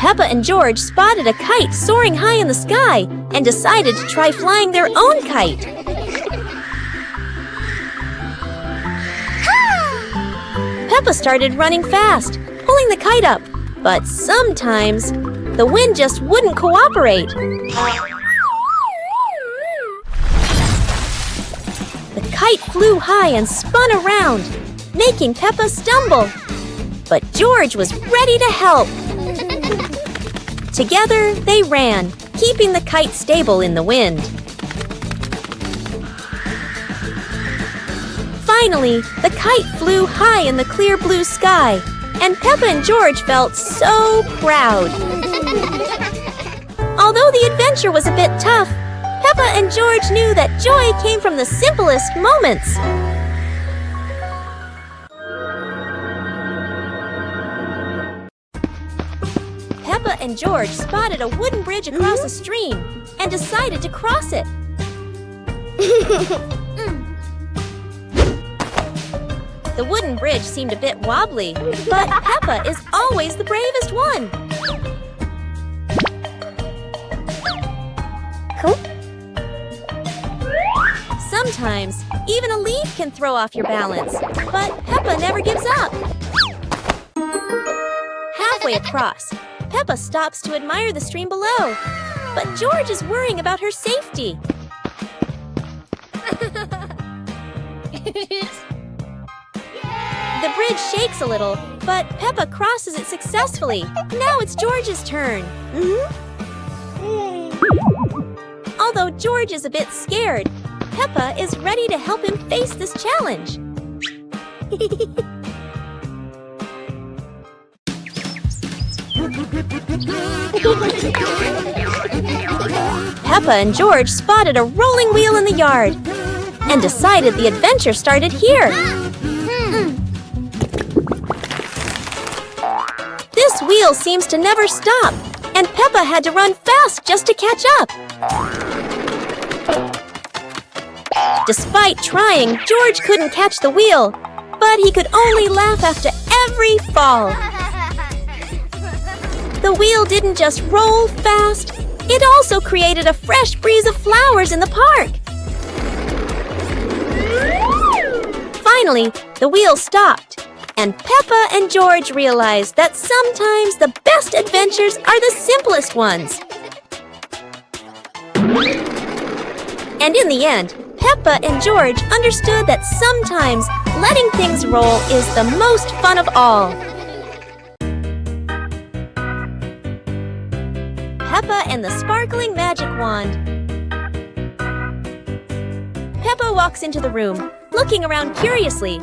Peppa and George spotted a kite soaring high in the sky and decided to try flying their own kite. Peppa started running fast, pulling the kite up, but sometimes the wind just wouldn't cooperate. The kite flew high and spun around, making Peppa stumble. But George was ready to help. Together, they ran, keeping the kite stable in the wind. Finally, the kite flew high in the clear blue sky, and Peppa and George felt so proud. Although the adventure was a bit tough, Peppa and George knew that joy came from the simplest moments. Peppa and George spotted a wooden bridge across a stream and decided to cross it. The wooden bridge seemed a bit wobbly, but Peppa is always the bravest one. Sometimes, even a leaf can throw off your balance, but Peppa never gives up. Halfway across, Peppa stops to admire the stream below, but George is worrying about her safety. The bridge shakes a little, but Peppa crosses it successfully. Now it's George's turn. Although George is a bit scared, Peppa is ready to help him face this challenge. Peppa and George spotted a rolling wheel in the yard and decided the adventure started here. This wheel seems to never stop, and Peppa had to run fast just to catch up. Despite trying, George couldn't catch the wheel, but he could only laugh after every fall. The wheel didn't just roll fast, it also created a fresh breeze of flowers in the park. Finally, the wheel stopped, and Peppa and George realized that sometimes the best adventures are the simplest ones. And in the end, Peppa and George understood that sometimes letting things roll is the most fun of all. Peppa and the Sparkling Magic Wand. Peppa walks into the room, looking around curiously.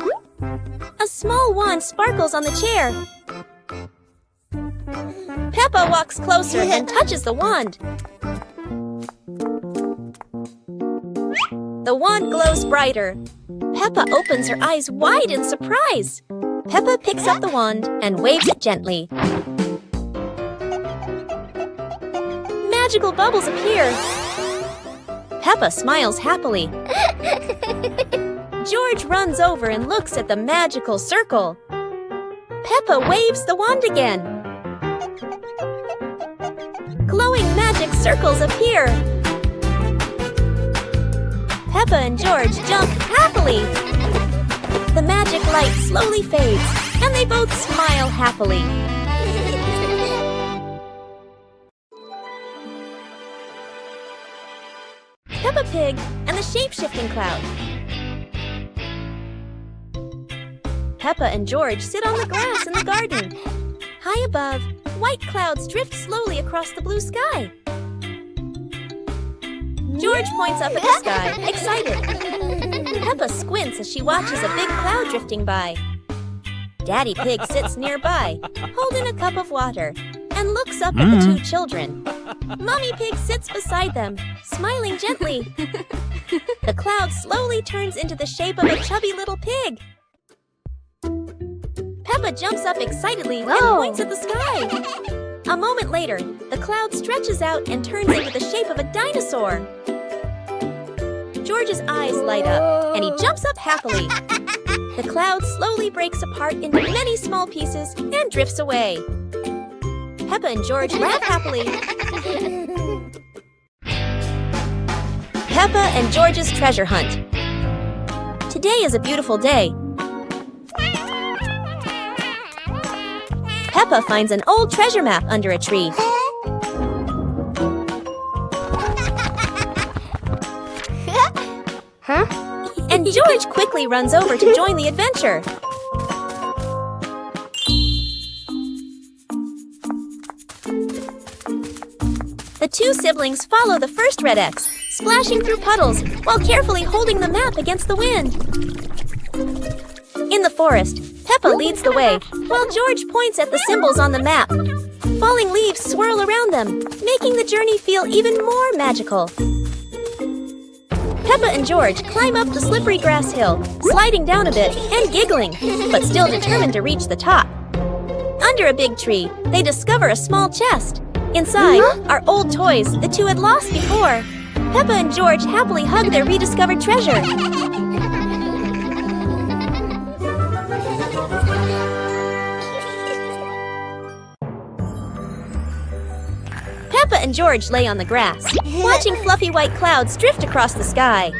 A small wand sparkles on the chair. Peppa walks closer and touches the wand. The wand glows brighter. Peppa opens her eyes wide in surprise. Peppa picks up the wand and waves it gently. Magical bubbles appear. Peppa smiles happily. George runs over and looks at the magical circle. Peppa waves the wand again. Glowing magic circles appear. Peppa and George jump happily. The magic light slowly fades, and they both smile happily. Peppa Pig and the Shape-Shifting Cloud. Peppa and George sit on the grass in the garden. High above, white clouds drift slowly across the blue sky. George points up at the sky, excited. Peppa squints as she watches a big cloud drifting by. Daddy Pig sits nearby, holding a cup of water, and looks up at the two children. Mommy Pig sits beside them, smiling gently. The cloud slowly turns into the shape of a chubby little pig. Peppa jumps up excitedly and points at the sky. A moment later, the cloud stretches out and turns into the shape of a dinosaur. George's eyes light up, and he jumps up happily. The cloud slowly breaks apart into many small pieces and drifts away. Peppa and George laugh happily. Peppa and George's treasure hunt. Today is a beautiful day. Peppa finds an old treasure map under a tree. And George quickly runs over to join the adventure. The two siblings follow the first red X, splashing through puddles while carefully holding the map against the wind. In the forest, Peppa leads the way, while George points at the symbols on the map. Falling leaves swirl around them, making the journey feel even more magical. Peppa and George climb up the slippery grass hill, sliding down a bit and giggling, but still determined to reach the top. Under a big tree, they discover a small chest. Inside are old toys the two had lost before. Peppa and George happily hug their rediscovered treasure. Peppa and George lay on the grass, watching fluffy white clouds drift across the sky.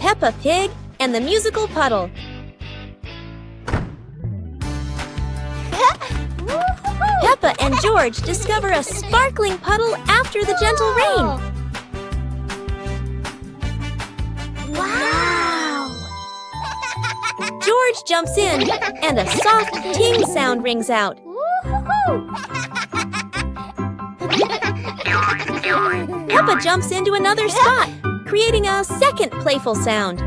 Peppa Pig and the Musical Puddle. Peppa and George discover a sparkling puddle after the gentle rain. Wow! George jumps in, and a soft ting sound rings out. Peppa jumps into another spot, creating a second playful sound.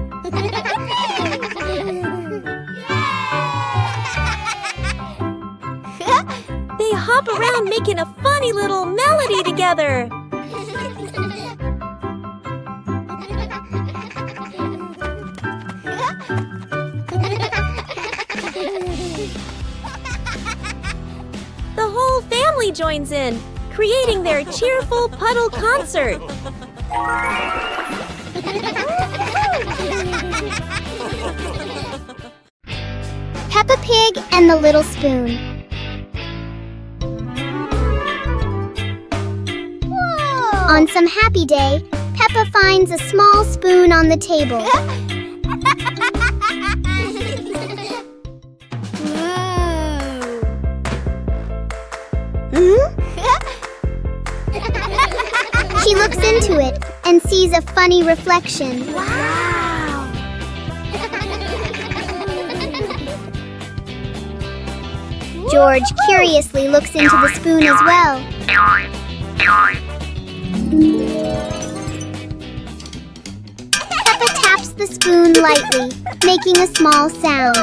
They hop around making a funny little melody together. The whole family joins in, creating their cheerful puddle concert. Peppa Pig and the Little Spoon. Whoa. On some happy day, Peppa finds a small spoon on the table. She looks into it and sees a funny reflection. Wow! George curiously looks into the spoon as well. Peppa taps the spoon lightly, making a small sound.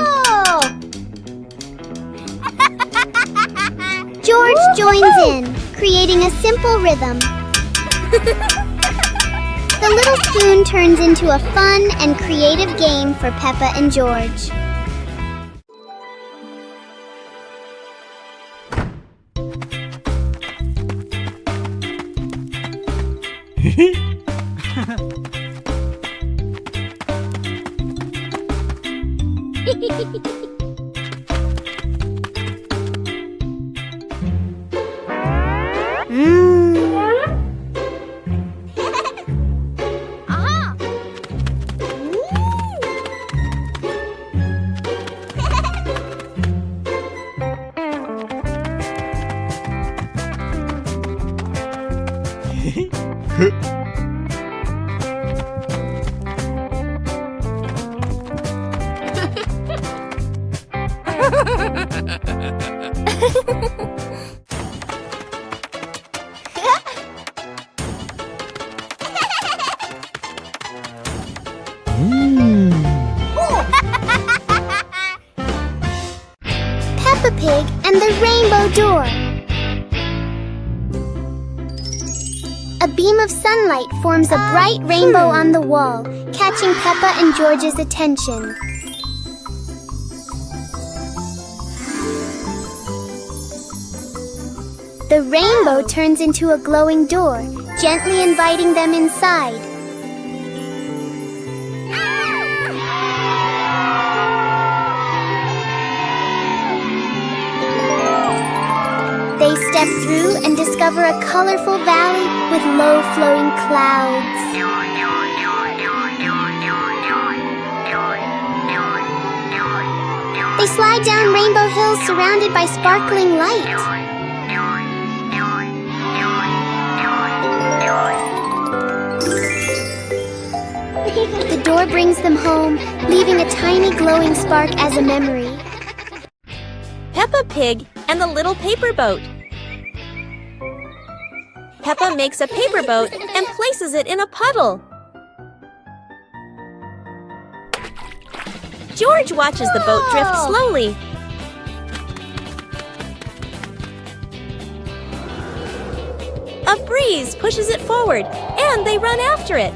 George joins in, creating a simple rhythm. The little spoon turns into a fun and creative game for Peppa and George. Peppa Pig and the Rainbow Door. A beam of sunlight forms a bright rainbow on the wall, catching Peppa and George's attention. The rainbow turns into a glowing door, gently inviting them inside. They step through and discover a colorful valley with low-flowing clouds. They slide down Rainbow Hills surrounded by sparkling light. The door brings them home, leaving a tiny glowing spark as a memory. Peppa Pig and the little paper boat. Peppa makes a paper boat and places it in a puddle. George watches the boat drift slowly. A breeze pushes it forward, and they run after it.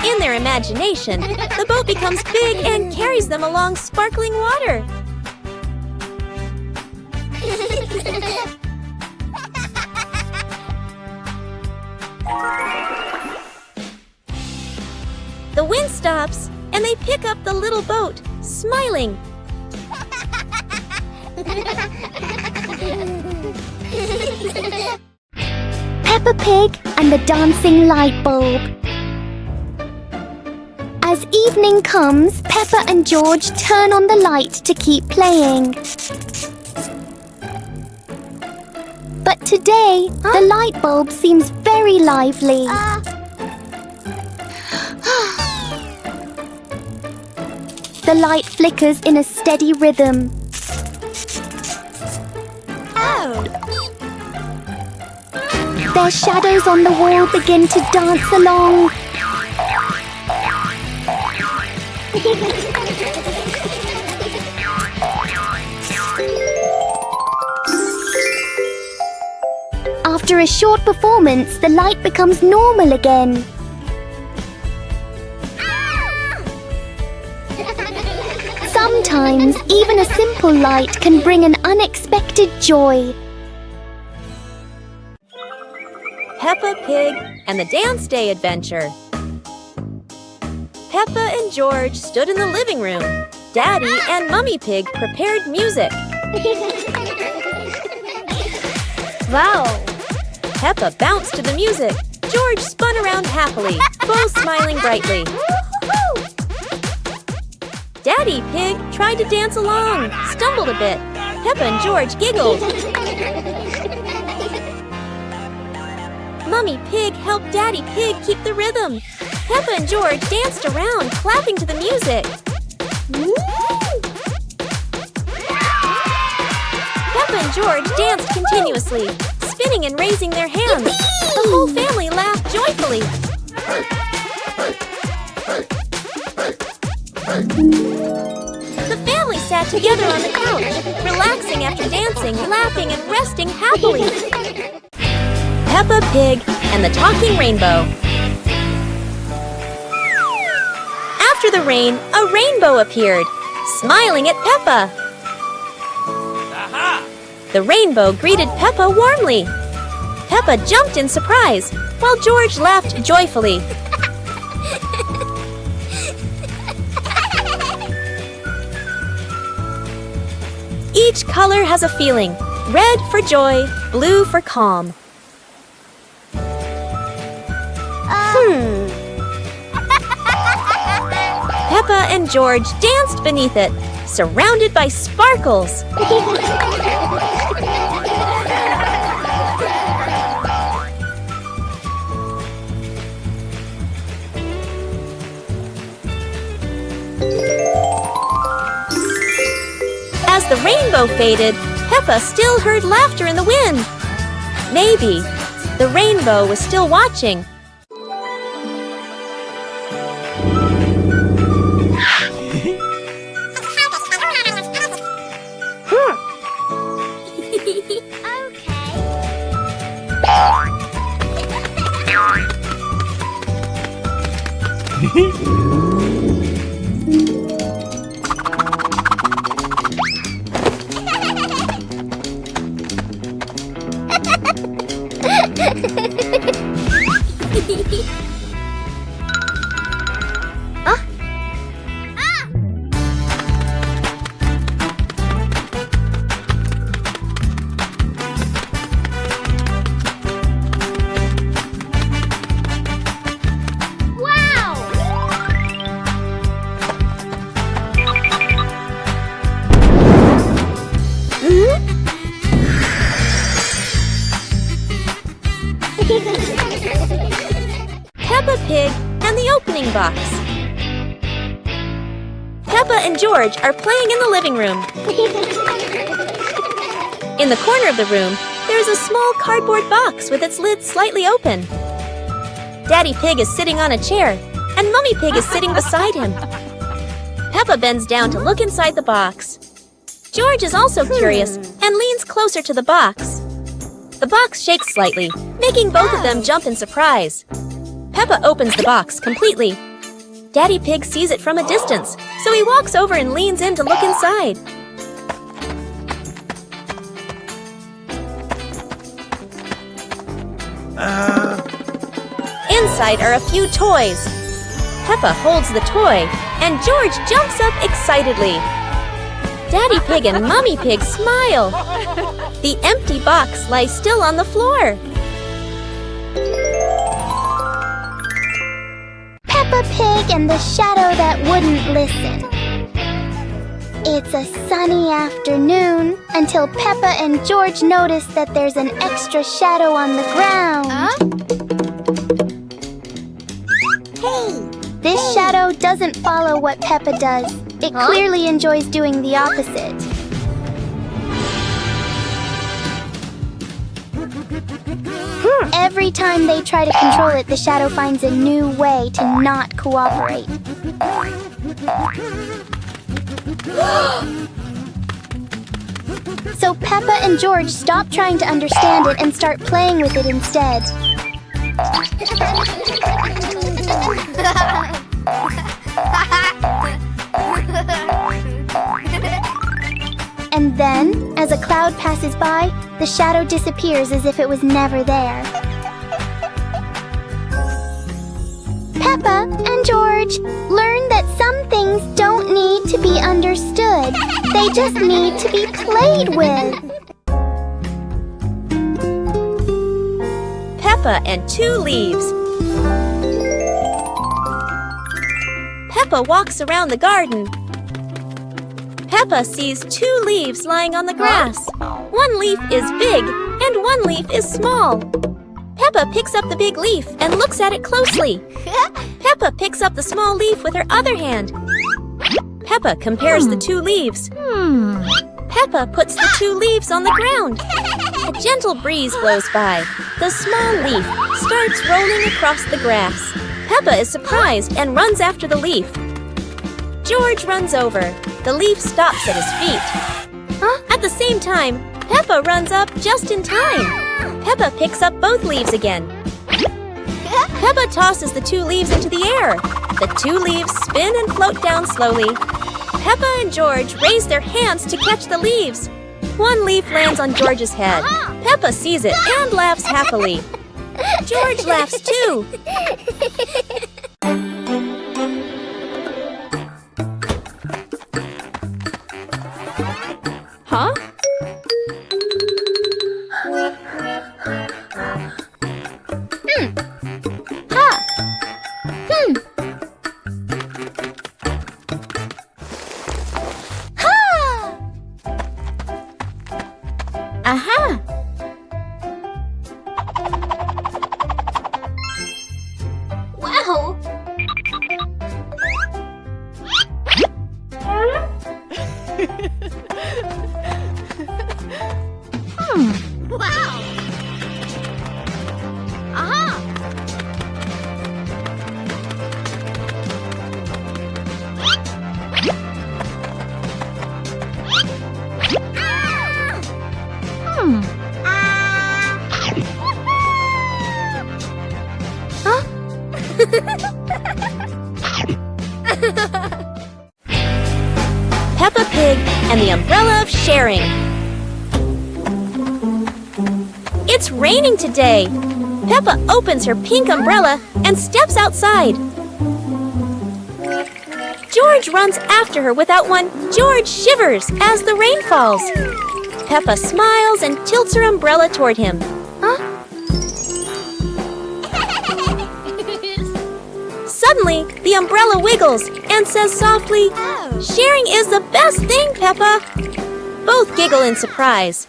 In their imagination, the boat becomes big and carries them along sparkling water. The wind stops, and they pick up the little boat, smiling. Peppa Pig and the dancing light bulb. As evening comes, Peppa and George turn on the light to keep playing. But today, the light bulb seems very lively. The light flickers in a steady rhythm. Their shadows on the wall begin to dance along. After a short performance, the light becomes normal again. Sometimes, even a simple light can bring an unexpected joy. Peppa Pig and the Dance Day Adventure. Peppa and George stood in the living room. Daddy and Mummy Pig prepared music. Wow! Peppa bounced to the music. George spun around happily, both smiling brightly. Daddy Pig tried to dance along, stumbled a bit. Peppa and George giggled. Mummy Pig helped Daddy Pig keep the rhythm. Peppa and George danced around, clapping to the music. Peppa and George danced continuously, spinning and raising their hands. The whole family laughed joyfully. The family sat together on the couch, relaxing after dancing, laughing, and resting happily. Peppa Pig and the Talking Rainbow. After the rain, a rainbow appeared, smiling at Peppa. Aha! The rainbow greeted Peppa warmly. Peppa jumped in surprise, while George laughed joyfully. Each color has a feeling. Red for joy, blue for calm. Peppa and George danced beneath it, surrounded by sparkles. As the rainbow faded, Peppa still heard laughter in the wind. Maybe the rainbow was still watching. Peppa Pig and the opening box. Peppa and George are playing in the living room. In the corner of the room, there is a small cardboard box with its lid slightly open. Daddy Pig is sitting on a chair, and Mummy Pig is sitting beside him. Peppa bends down to look inside the box. George is also curious and leans closer to the box. The box shakes slightly, making both of them jump in surprise. Peppa opens the box completely. Daddy Pig sees it from a distance, so he walks over and leans in to look inside. Inside are a few toys. Peppa holds the toy, and George jumps up excitedly. Daddy Pig and Mummy Pig smile. The empty box lies still on the floor. Peppa Pig and the shadow that wouldn't listen. It's a sunny afternoon until Peppa and George notice that there's an extra shadow on the ground. This shadow doesn't follow what Peppa does. It clearly enjoys doing the opposite. Every time they try to control it, the shadow finds a new way to not cooperate. So Peppa and George stop trying to understand it and start playing with it instead. And then, as a cloud passes by, the shadow disappears as if it was never there. Peppa and George learn that some things don't need to be understood. They just need to be played with. Peppa and 2 leaves. Peppa walks around the garden. Peppa sees 2 leaves lying on the grass. One leaf is big and one leaf is small. Peppa picks up the big leaf and looks at it closely. Peppa picks up the small leaf with her other hand. Peppa compares the 2 leaves. Peppa puts the 2 leaves on the ground. A gentle breeze blows by. The small leaf starts rolling across the grass. Peppa is surprised and runs after the leaf. George runs over. The leaf stops at his feet. At the same time, Peppa runs up just in time. Peppa picks up both leaves again. Peppa tosses the 2 leaves into the air. The 2 leaves spin and float down slowly. Peppa and George raise their hands to catch the leaves. One leaf lands on George's head. Peppa sees it and laughs happily. George laughs too. Huh? Aha! Wow! Huh? Peppa Pig and the Umbrella of Sharing. It's raining today. Peppa opens her pink umbrella and steps outside. George runs after her without one. George shivers as the rain falls. Peppa smiles and tilts her umbrella toward him. Huh? Suddenly, the umbrella wiggles and says softly, "Sharing is the best thing, Peppa." Both giggle in surprise.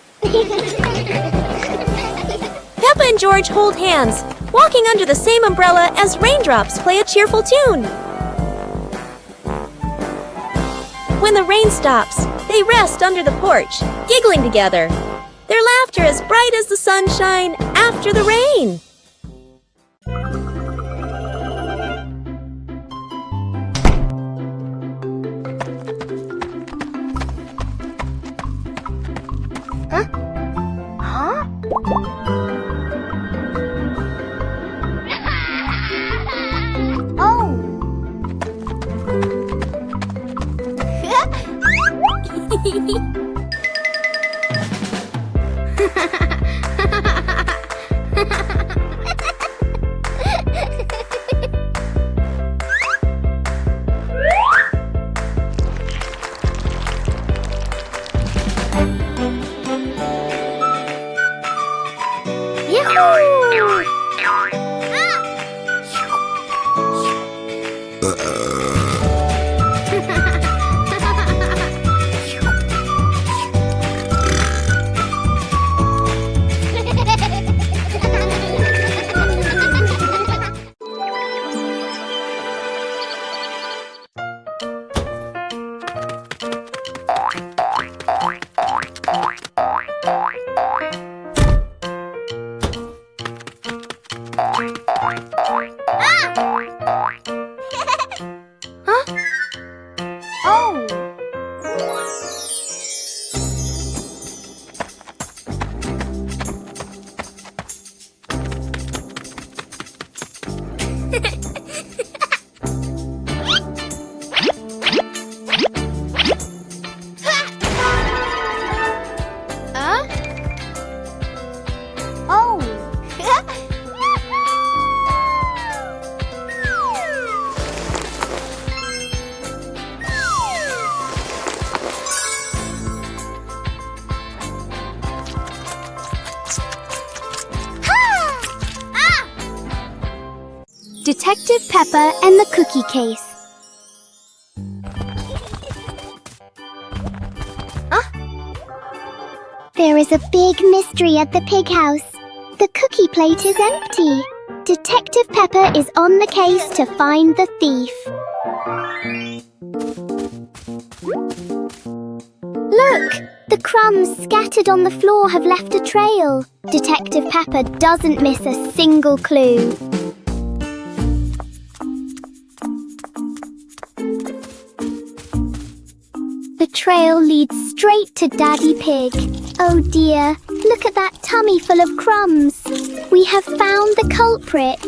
Peppa and George hold hands, walking under the same umbrella as raindrops play a cheerful tune. When the rain stops, they rest under the porch, giggling together. Their laughter as bright as the sunshine after the rain. Huh? Huh? Oh! Detective Peppa and the Cookie Case. There is a big mystery at the pig house. The cookie plate is empty. Detective Peppa is on the case to find the thief. Look! The crumbs scattered on the floor have left a trail. Detective Peppa doesn't miss a single clue. The trail leads straight to Daddy Pig. Oh dear, look at that tummy full of crumbs. We have found the culprit.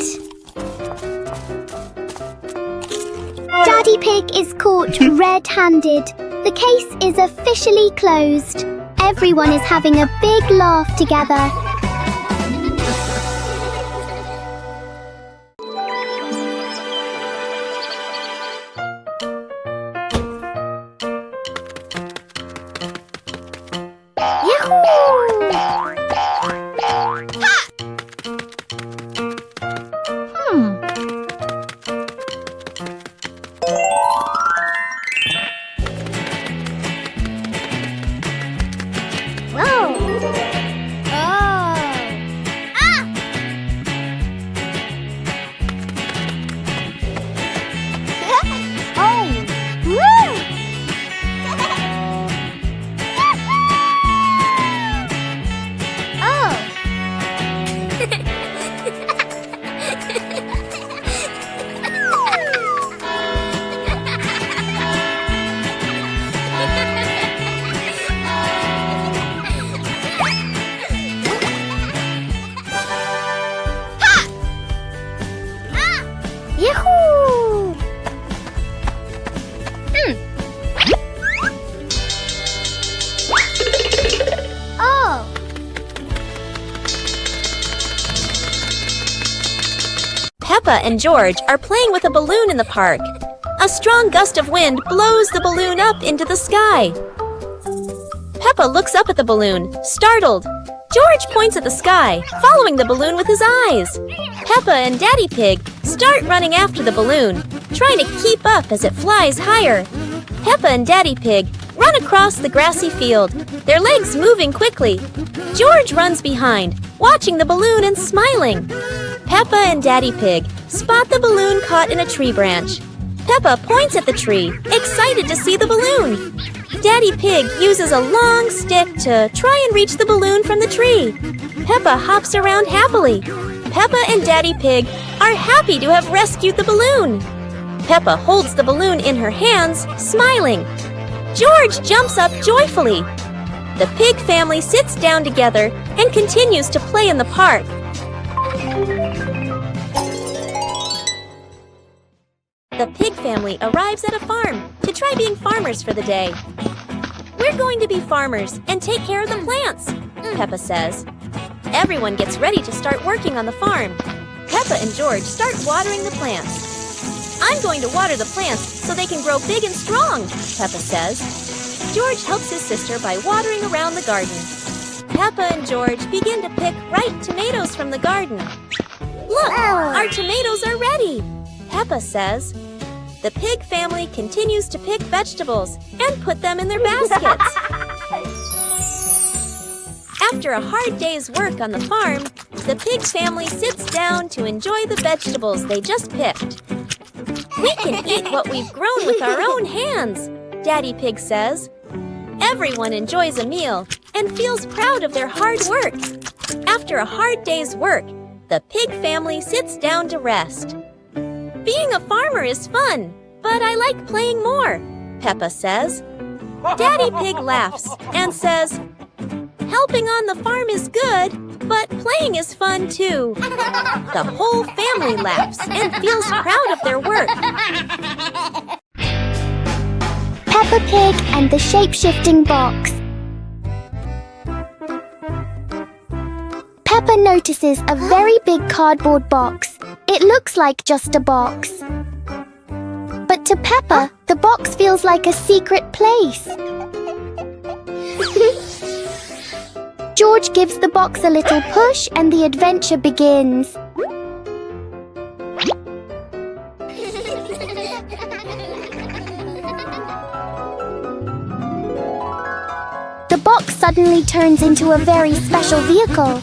Daddy Pig is caught red-handed. The case is officially closed. Everyone is having a big laugh together. Peppa and George are playing with a balloon in the park. A strong gust of wind blows the balloon up into the sky. Peppa looks up at the balloon, startled. George points at the sky, following the balloon with his eyes. Peppa and Daddy Pig start running after the balloon, trying to keep up as it flies higher. Peppa and Daddy Pig run across the grassy field, their legs moving quickly. George runs behind, watching the balloon and smiling. Peppa and Daddy Pig spot the balloon caught in a tree branch. Peppa points at the tree, excited to see the balloon. Daddy Pig uses a long stick to try and reach the balloon from the tree. Peppa hops around happily. Peppa and Daddy Pig are happy to have rescued the balloon. Peppa holds the balloon in her hands, smiling. George jumps up joyfully. The pig family sits down together and continues to play in the park. The pig family arrives at a farm to try being farmers for the day. We're going to be farmers and take care of the plants, Peppa says. Everyone gets ready to start working on the farm. Peppa and George start watering the plants. I'm going to water the plants so they can grow big and strong, Peppa says. George helps his sister by watering around the garden. Peppa and George begin to pick ripe tomatoes from the garden. Look, our tomatoes are ready, Peppa says. The pig family continues to pick vegetables and put them in their baskets. After a hard day's work on the farm, the pig family sits down to enjoy the vegetables they just picked. We can eat what we've grown with our own hands, Daddy Pig says. Everyone enjoys a meal and feels proud of their hard work. After a hard day's work, the pig family sits down to rest. Being a farmer is fun, but I like playing more, Peppa says. Daddy Pig laughs and says, helping on the farm is good, but playing is fun too. The whole family laughs and feels proud of their work. Peppa Pig and the Shape-Shifting Box. Peppa notices a very big cardboard box. It looks like just a box. But to Peppa, the box feels like a secret place. George gives the box a little push and the adventure begins. The box suddenly turns into a very special vehicle.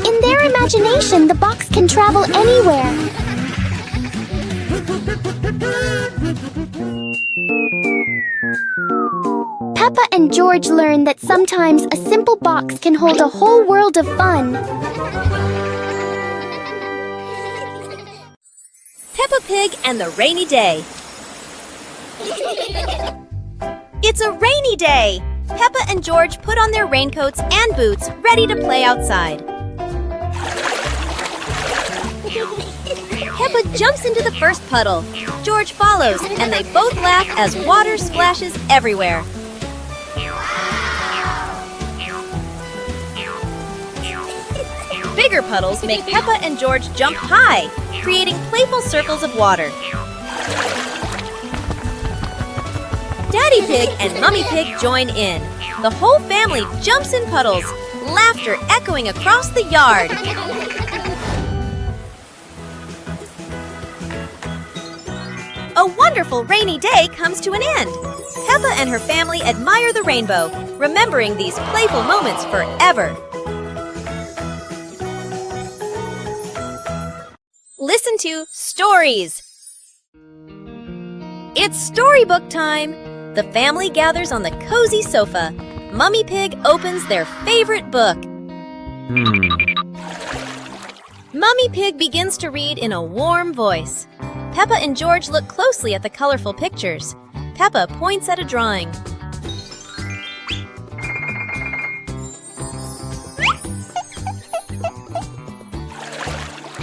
In their imagination, the box can travel anywhere. Peppa and George learn that sometimes a simple box can hold a whole world of fun. Peppa Pig and the Rainy Day. It's a rainy day! Peppa and George put on their raincoats and boots, ready to play outside. Peppa jumps into the first puddle. George follows, and they both laugh as water splashes everywhere. Bigger puddles make Peppa and George jump high, creating playful circles of water. Daddy Pig and Mummy Pig join in. The whole family jumps in puddles, laughter echoing across the yard. A wonderful rainy day comes to an end. Peppa and her family admire the rainbow, remembering these playful moments forever. Listen to Stories. It's storybook time. The family gathers on the cozy sofa. Mummy Pig opens their favorite book. Mummy Pig begins to read in a warm voice. Peppa and George look closely at the colorful pictures. Peppa points at a drawing.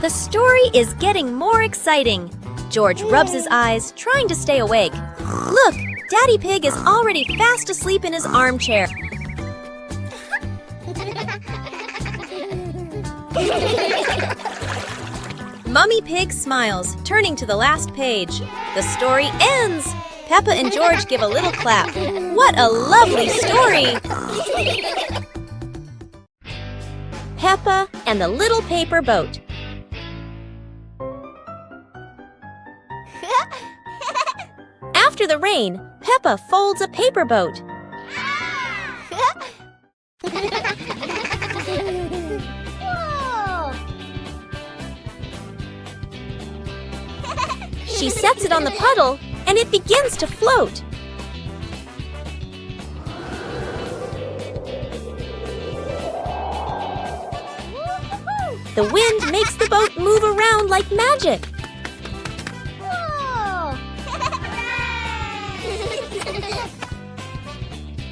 The story is getting more exciting. George rubs his eyes, trying to stay awake. Look, Daddy Pig is already fast asleep in his armchair. Mummy Pig smiles, turning to the last page. The story ends! Peppa and George give a little clap. What a lovely story! Peppa and the Little Paper Boat. After the rain, Peppa folds a paper boat. She sets it on the puddle, and it begins to float. The wind makes the boat move around like magic.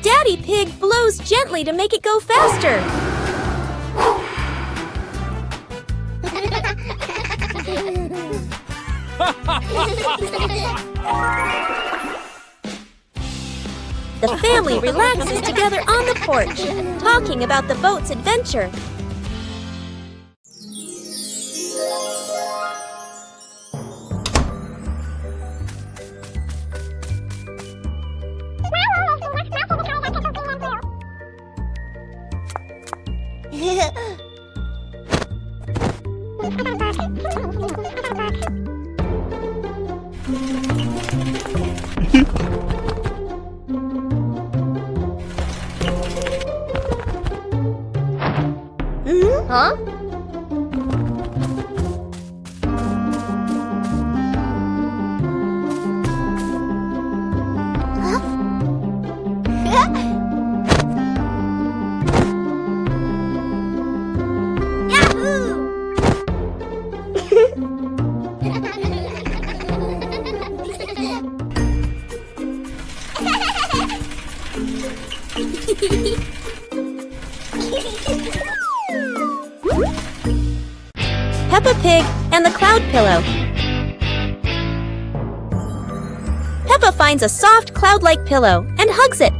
Daddy Pig blows gently to make it go faster. The family relaxes together on the porch, talking about the boat's adventure. Huh? Peppa Pig and the Cloud Pillow. Peppa finds a soft cloud-like pillow and hugs it.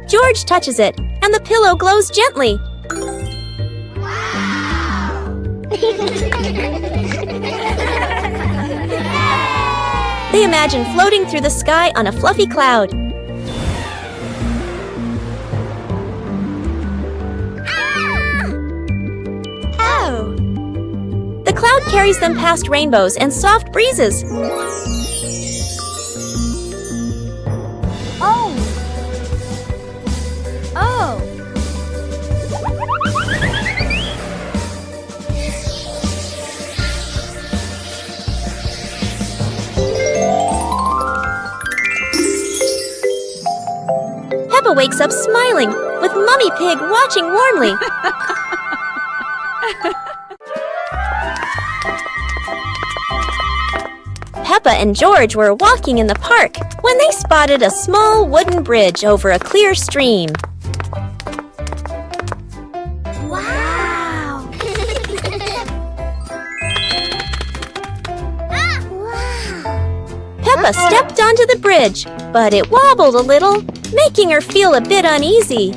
George touches it, and the pillow glows gently. They imagine floating through the sky on a fluffy cloud. The cloud carries them past rainbows and soft breezes. Peppa wakes up smiling, with Mummy Pig watching warmly. Peppa and George were walking in the park when they spotted a small wooden bridge over a clear stream. Wow! Peppa stepped onto the bridge, but it wobbled a little, making her feel a bit uneasy.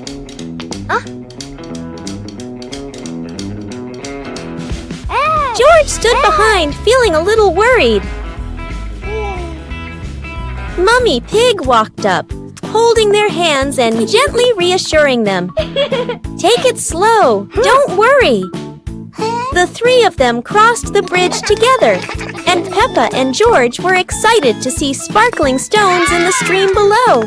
George stood behind, feeling a little worried. Mummy Pig walked up, holding their hands and gently reassuring them. Take it slow, don't worry. The three of them crossed the bridge together, and Peppa and George were excited to see sparkling stones in the stream below.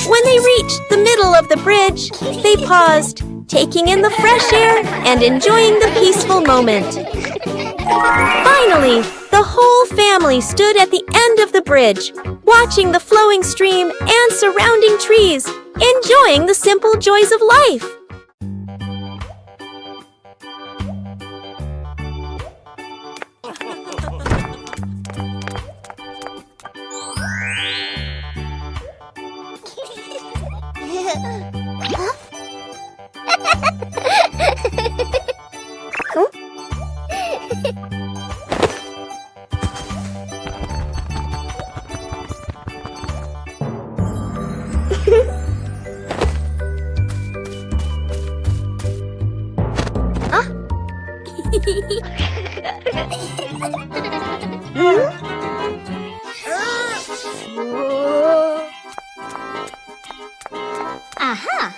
When they reached the middle of the bridge, they paused, taking in the fresh air and enjoying the peaceful moment. Finally, the whole family stood at the end of the bridge, watching the flowing stream and surrounding trees, enjoying the simple joys of life. Aha!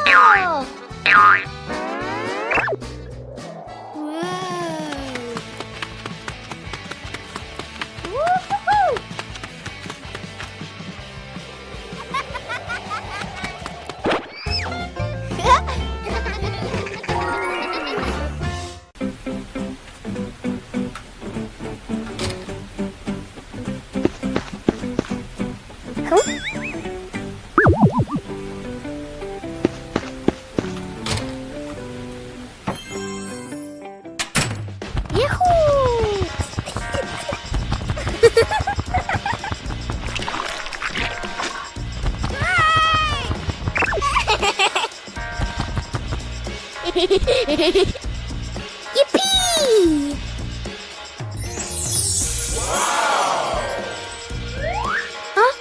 Wow! Hooray! Whoa! Woo-hoo-hoo! Yahoo! Yippee! Huh?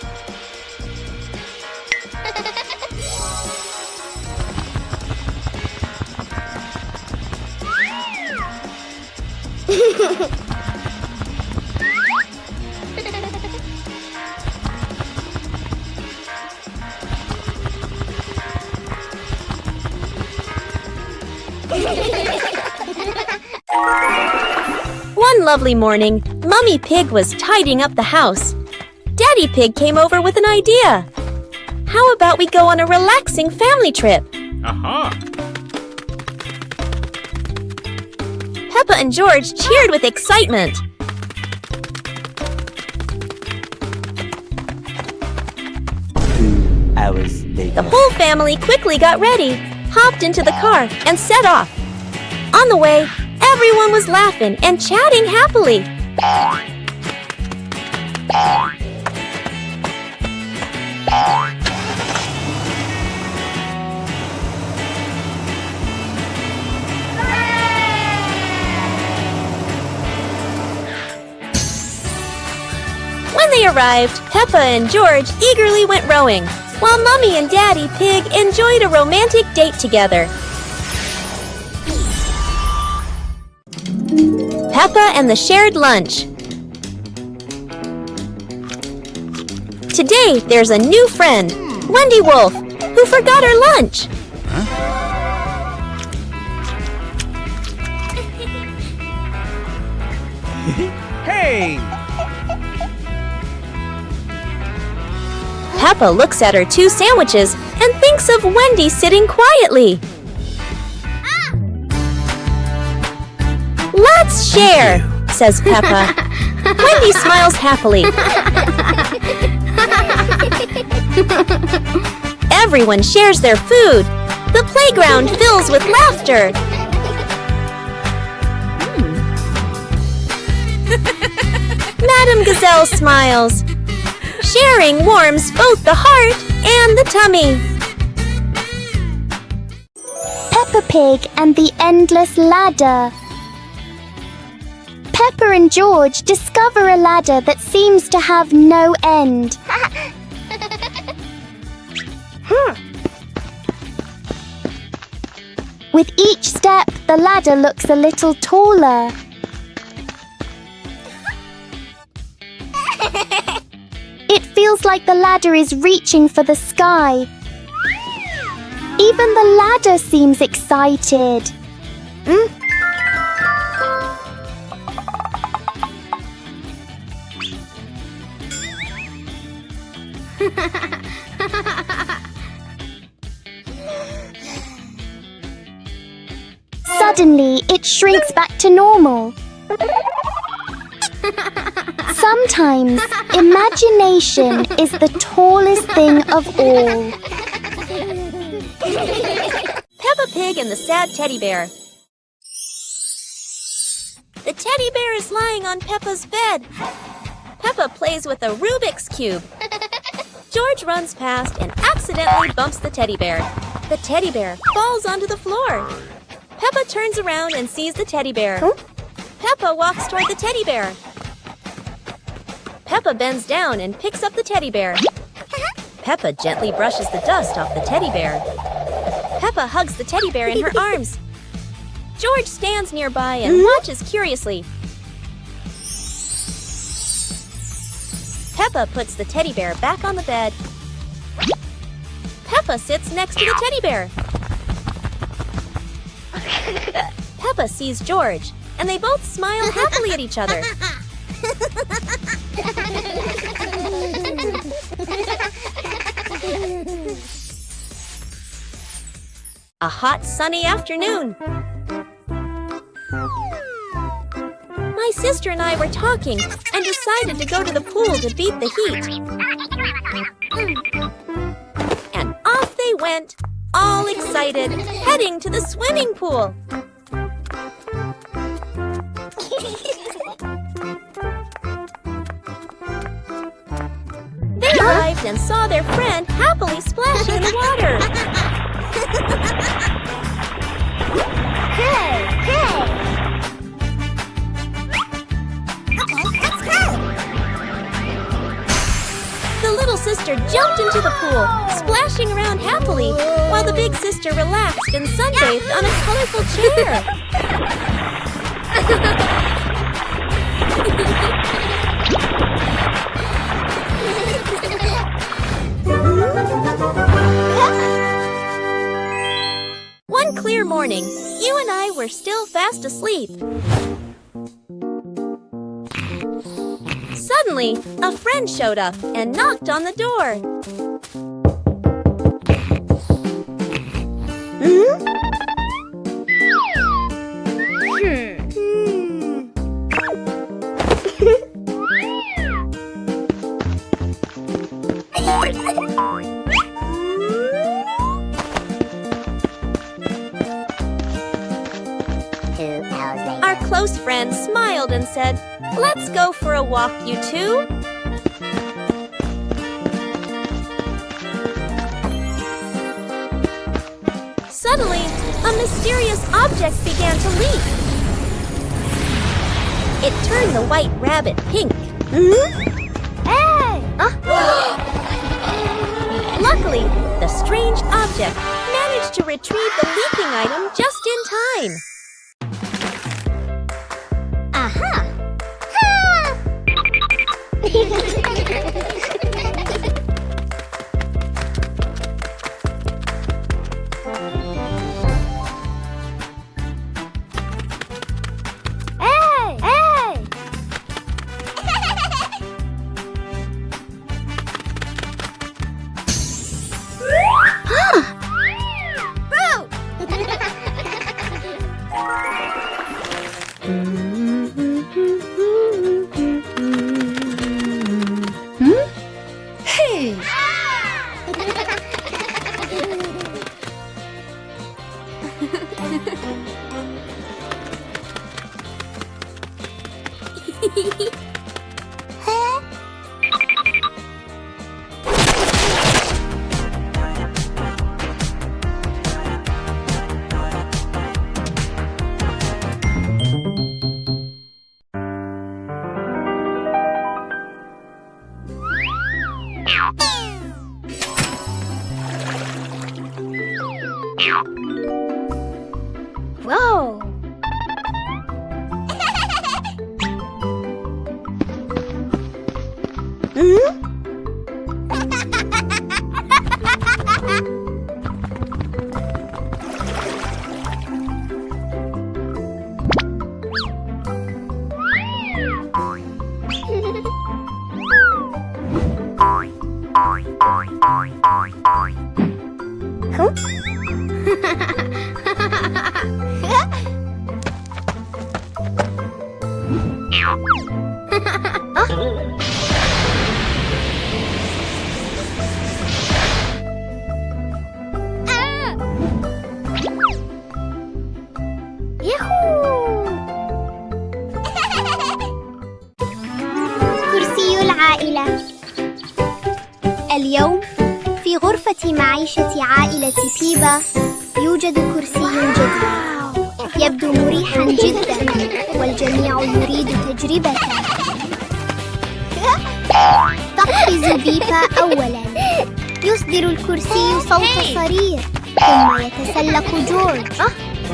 One lovely morning, Mummy Pig was tidying up the house. Daddy Pig came over with an idea. How about we go on a relaxing family trip? Aha! Peppa and George cheered with excitement. 2 hours later. The whole family quickly got ready, hopped into the car, and set off. On the way, everyone was laughing and chatting happily. When they arrived, Peppa and George eagerly went rowing, while Mummy and Daddy Pig enjoyed a romantic date together. Peppa and the shared lunch. Today, there's a new friend, Wendy Wolf, who forgot her lunch. Hey! Peppa looks at her 2 sandwiches and thinks of Wendy sitting quietly. Let's share, says Peppa. Wendy smiles happily. Everyone shares their food. The playground fills with laughter. Madame Gazelle smiles. Sharing warms both the heart and the tummy. Peppa Pig and the Endless Ladder. Peppa and George discover a ladder that seems to have no end. With each step, the ladder looks a little taller. It feels like the ladder is reaching for the sky. Even the ladder seems excited. Suddenly, it shrinks back to normal. Sometimes, imagination is the tallest thing of all. Peppa Pig and the Sad Teddy Bear. The teddy bear is lying on Peppa's bed. Peppa plays with a Rubik's Cube. George runs past and accidentally bumps the teddy bear. The teddy bear falls onto the floor. Peppa turns around and sees the teddy bear. Peppa walks toward the teddy bear. Peppa bends down and picks up the teddy bear. Peppa gently brushes the dust off the teddy bear. Peppa hugs the teddy bear in her arms. George stands nearby and watches curiously. Peppa puts the teddy bear back on the bed. Peppa sits next to the teddy bear. Peppa sees George, and they both smile happily at each other. A hot, sunny afternoon. My sister and I were talking and decided to go to the pool to beat the heat. And off they went, all excited, heading to the swimming pool. They arrived and saw their friend happily splashing in the water. Hey, hey! The little sister jumped into the pool, splashing around happily, while the big sister relaxed and sunbathed on a colorful chair. One clear morning, you and I were still fast asleep. Suddenly, a friend showed up and knocked on the door. Our close friend smiled and said, "Let's go for a walk, you two." Suddenly, a mysterious object began to leak. It turned the white rabbit pink. Hey! Luckily, the strange object managed to retrieve the leaking item just in time. Aha! Hey! Hey! Hey! Whoa! كرسي العائلة. اليوم في غرفة معيشة عائلة بيبا يوجد كرسي جديد يبدو مريحا جدا والجميع يريد تجربته. تقفز بيبا أولا، يصدر الكرسي صوت صرير، ثم يتسلق جورج،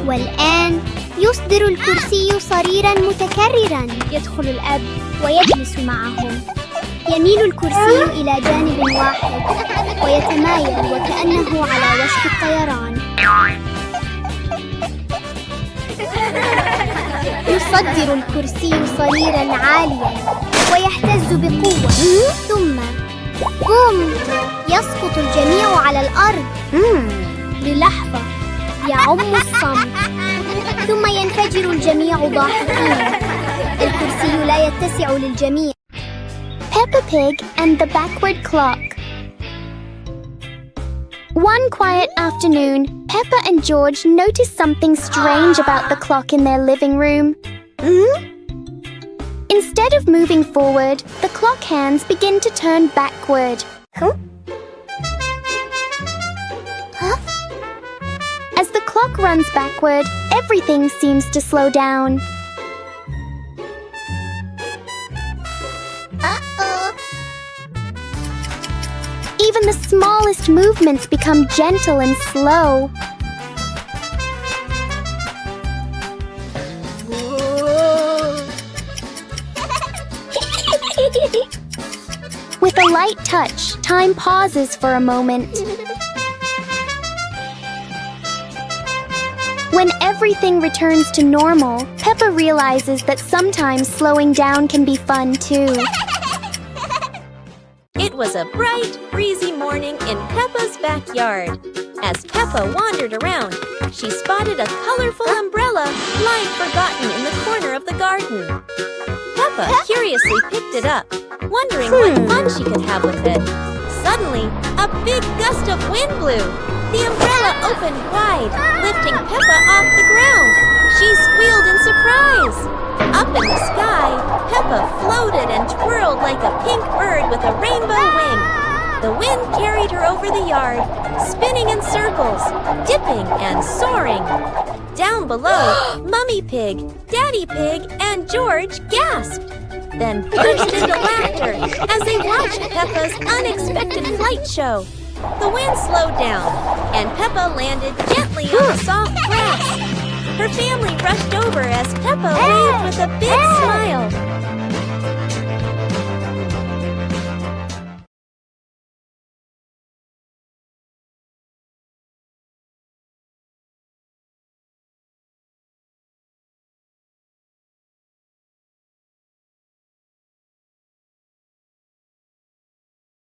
والآن يصدر الكرسي صريرا متكررا. يدخل الأب ويجلس معهم، يميل الكرسي إلى جانب واحد ويتمايل وكأنه على وشك الطيران. يصدر الكرسي صريرا عاليا ويهتز بقوة، ثم بوم، يسقط الجميع على الأرض. للحظة يعم الصمت، ثم ينفجر الجميع ضاحكين. الكرسي لا يتسع للجميع. Peppa Pig and the Backward Clock. One quiet afternoon, Peppa and George noticed something strange about the clock in their living room. Instead of moving forward, the clock hands begin to turn backward. As the clock runs backward, everything seems to slow down. Even the smallest movements become gentle and slow. With a light touch, time pauses for a moment. When everything returns to normal, Peppa realizes that sometimes slowing down can be fun too. It was a bright, breezy morning in Peppa's backyard. As Peppa wandered around, she spotted a colorful umbrella lying forgotten in the corner of the garden. Peppa curiously picked it up, wondering what fun she could have with it. Suddenly, a big gust of wind blew. The umbrella opened wide, lifting Peppa off the ground. She squealed in surprise. Up in the sky, Peppa floated and twirled like a pink bird with a rainbow wing. The wind carried her over the yard, spinning in circles, dipping and soaring. Down below, Mummy Pig, Daddy Pig, and George gasped, then burst into laughter as they watched Peppa's unexpected flight show. The wind slowed down, and Peppa landed gently on the soft grass. Her family rushed over as Peppa waved with a big smile.